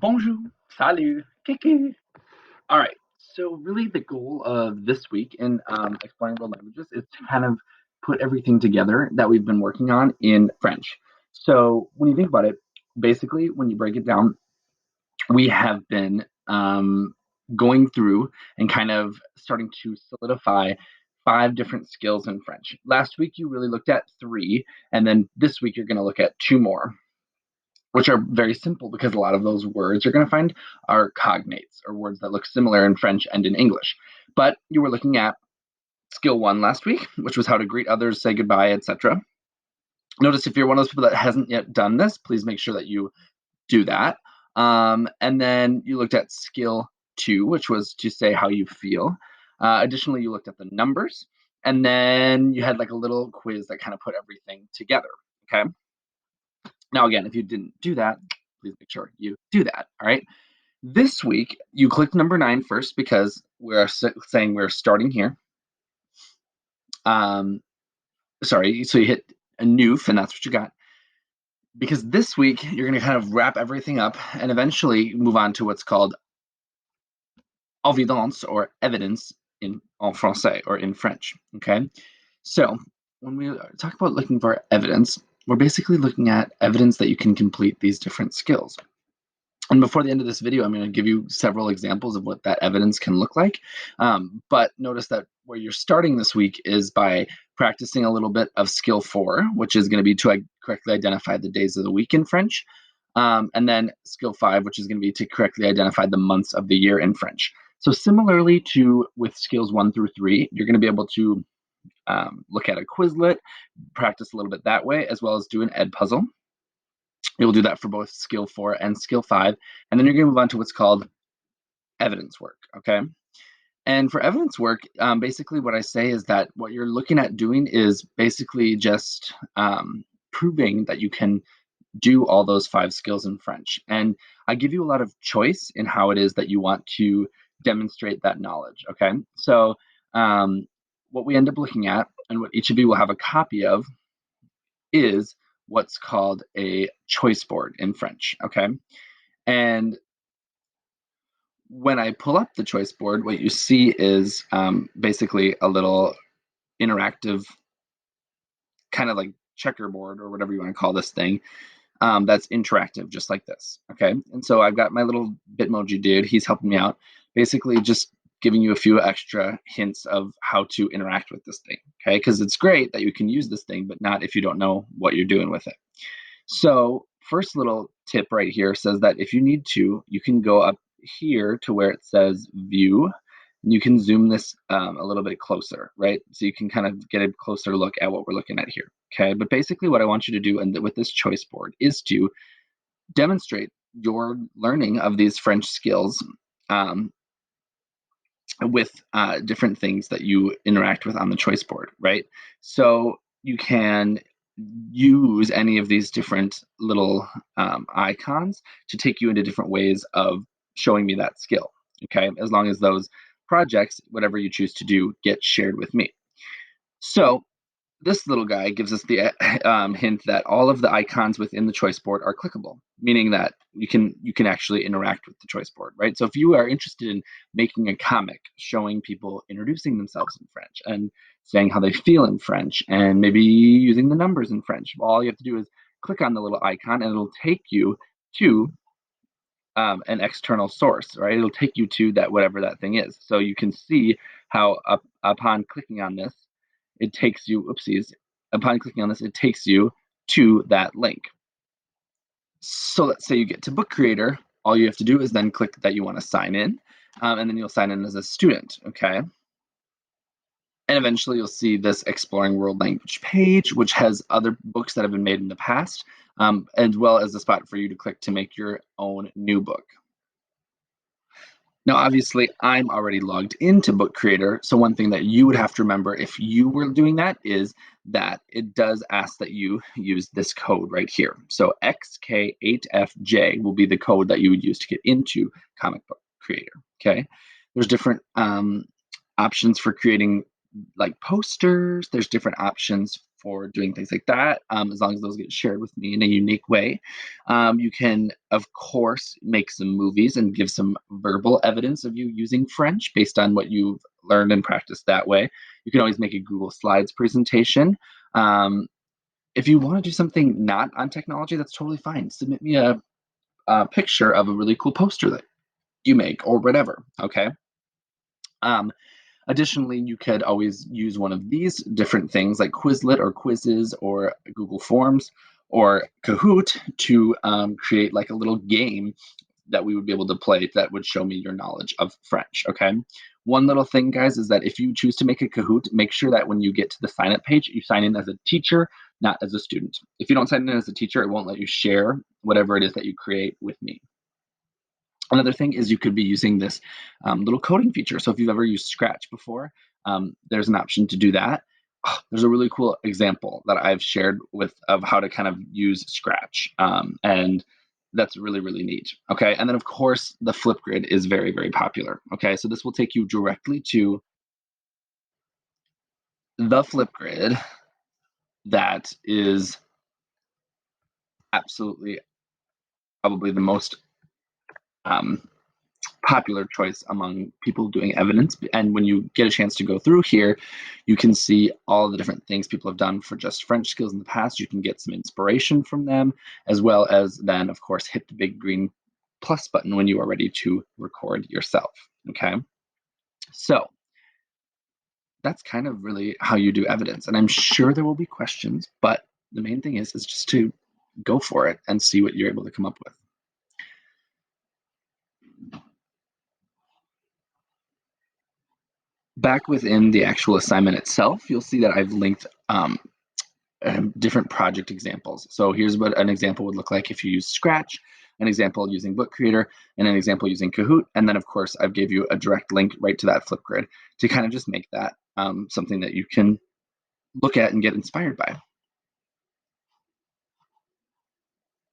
Bonjour, salut, kiki. All right. So really, the goal of this week in exploring world languages is to kind of put everything together that we've been working on in French. So when you think about it, basically, when you break it down, we have been going through and kind of starting to solidify five different skills in French. Last week, you really looked at three, and then this week, you're going to look at two more, which are very simple because a lot of those words you're going to find are cognates or words that look similar in French and in English. But you were looking at skill one last week, which was how to greet others, say goodbye, etc. Notice if you're one of those people that hasn't yet done this, please make sure that you do that. And then you looked at skill two, which was to say how you feel. Additionally, you looked at the numbers, and then you had like a little quiz that kind of put everything together. Okay. Now, again, if you didn't do that, please make sure you do that. All right. This week, you click number 9 first because we're saying we're starting here. Sorry, so you hit a new, and that's what you got. Because this week, you're going to kind of wrap everything up and eventually move on to what's called évidence or evidence en français or in French. Okay. So when we talk about looking for evidence, we're basically looking at evidence that you can complete these different skills. And before the end of this video, I'm going to give you several examples of what that evidence can look like. But notice that where you're starting this week is by practicing a little bit of skill 4, which is going to be to correctly identify the days of the week in French. And then skill 5, which is going to be to correctly identify the months of the year in French. So similarly to with skills 1 through 3, you're going to be able to look at a Quizlet, practice a little bit that way, as well as do an ed puzzle. You'll do that for both skill 4 and skill 5. And then you're going to move on to what's called evidence work, okay? And for evidence work, basically what I say is that what you're looking at doing is basically just proving that you can do all those 5 skills in French. And I give you a lot of choice in how it is that you want to demonstrate that knowledge, okay? So what we end up looking at, and what each of you will have a copy of, is what's called a choice board in French, okay? And when I pull up the choice board, what you see is basically a little interactive kind of like checkerboard or whatever you want to call this thing that's interactive, just like this, okay? And so I've got my little Bitmoji dude. He's helping me out, basically just giving you a few extra hints of how to interact with this thing, okay? Because it's great that you can use this thing, but not if you don't know what you're doing with it. So first little tip right here says that if you need to, you can go up here to where it says view, and you can zoom this a little bit closer, right? So you can kind of get a closer look at what we're looking at here, okay? But basically what I want you to do and with this choice board is to demonstrate your learning of these French skills with different things that you interact with on the choice board, right? So you can use any of these different little icons to take you into different ways of showing me that skill, okay? As long as those projects, whatever you choose to do, get shared with me. So this little guy gives us the hint that all of the icons within the choice board are clickable, meaning that you can actually interact with the choice board, right? So if you are interested in making a comic showing people introducing themselves in French and saying how they feel in French and maybe using the numbers in French, all you have to do is click on the little icon and it'll take you to an external source, right? It'll take you to that whatever that thing is. So you can see how upon clicking on this, it takes you, oopsies, upon clicking on this, it takes you to that link. So let's say you get to Book Creator. All you have to do is then click that you want to sign in, and then you'll sign in as a student, okay? And eventually you'll see this Exploring World Language page, which has other books that have been made in the past, as well as a spot for you to click to make your own new book. Now, obviously, I'm already logged into Book Creator, so one thing that you would have to remember if you were doing that is that it does ask that you use this code right here. So XK8FJ will be the code that you would use to get into Comic Book Creator, okay? There's different options for creating like posters. There's different options for doing things like that, as long as those get shared with me in a unique way. You can, of course, make some movies and give some verbal evidence of you using French based on what you've learned and practiced that way. You can always make a Google Slides presentation. Um, if you want to do something not on technology, that's totally fine. Submit me a picture of a really cool poster that you make or whatever. Okay. Um, Additionally, you could always use one of these different things like Quizlet or Quizzes or Google Forms or Kahoot to create like a little game that we would be able to play that would show me your knowledge of French. Okay. One little thing, guys, is that if you choose to make a Kahoot, make sure that when you get to the sign up page, you sign in as a teacher, not as a student. If you don't sign in as a teacher, it won't let you share whatever it is that you create with me. Another thing is you could be using this little coding feature. So if you've ever used Scratch before, there's an option to do that. There's a really cool example that I've shared with of how to kind of use Scratch, and that's really really neat. Okay, and then of course the Flipgrid is very very popular. Okay, so this will take you directly to the Flipgrid that is absolutely probably the most um, popular choice among people doing evidence. And when you get a chance to go through here, you can see all the different things people have done for just French skills in the past. You can get some inspiration from them, as well as then, of course, hit the big green plus button when you are ready to record yourself. Okay. So that's kind of really how you do evidence. And I'm sure there will be questions, but the main thing is just to go for it and see what you're able to come up with. Back within the actual assignment itself, you'll see that I've linked different project examples. So here's what an example would look like if you use Scratch, an example using Book Creator, and an example using Kahoot. And then, of course, I've gave you a direct link right to that Flipgrid to kind of just make that something that you can look at and get inspired by.